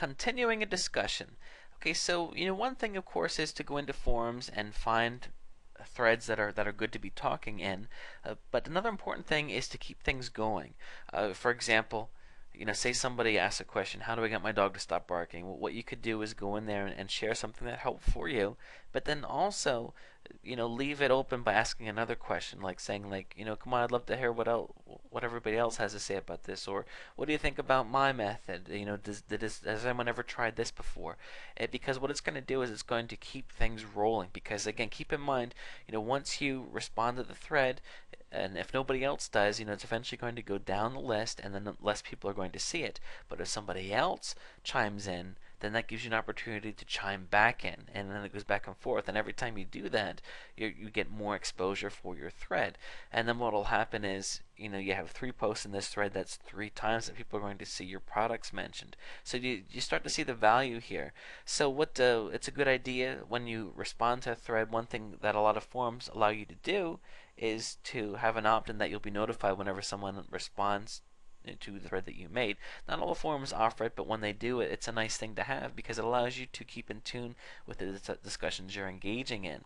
continuing a discussion. Okay, so one thing of course is to go into forums and find threads that are good to be talking in, but another important thing is to keep things going. For example, say somebody asks a question, how do I get my dog to stop barking? Well, what you could do is go in there and share something that helped for you, but then also, leave it open by asking another question, like saying, like, come on, I'd love to hear what everybody else has to say about this, or what do you think about my method? Has anyone ever tried this before? Because what it's going to do is it's going to keep things rolling. Because again, keep in mind, once you respond to the thread, and if nobody else does, it's eventually going to go down the list, and then less people are going to see it. But if somebody else chimes in, then that gives you an opportunity to chime back in, and then it goes back and forth. And every time you do that, you get more exposure for your thread. And then what will happen is, you have 3 posts in this thread. That's 3 times that people are going to see your products mentioned. So you start to see the value here. So it's a good idea when you respond to a thread. One thing that a lot of forums allow you to do is to have an opt-in that you'll be notified whenever someone responds to the thread that you made. Not all the forums offer it, but when they do it, it's a nice thing to have because it allows you to keep in tune with the discussions you're engaging in.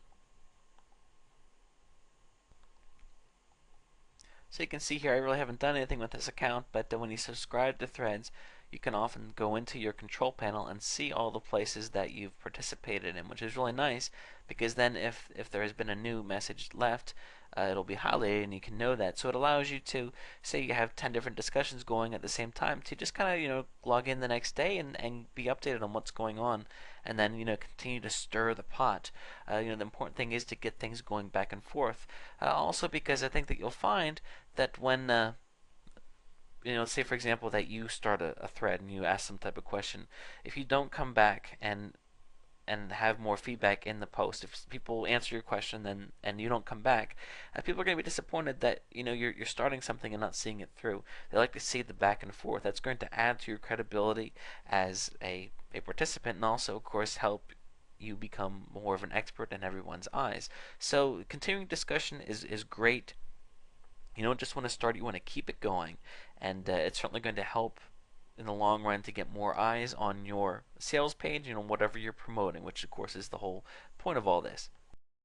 So you can see here, I really haven't done anything with this account, but when you subscribe to threads, you can often go into your control panel and see all the places that you've participated in, which is really nice because then if there has been a new message left, it'll be highlighted and you can know that. So it allows you to, say you have 10 different discussions going at the same time, to just kind of log in the next day and be updated on what's going on, and then continue to stir the pot. The important thing is to get things going back and forth. Also because I think that you'll find that when say for example that you start a thread and you ask some type of question, if you don't come back and have more feedback in the post, if people answer your question then and you don't come back, people are going to be disappointed that you're starting something and not seeing it through. They like to see the back and forth. That's going to add to your credibility as a participant, and also of course help you become more of an expert in everyone's eyes. So continuing discussion is great. You don't just want to start, you want to keep it going, and it's certainly going to help in the long run to get more eyes on your sales page, whatever you're promoting, which of course is the whole point of all this.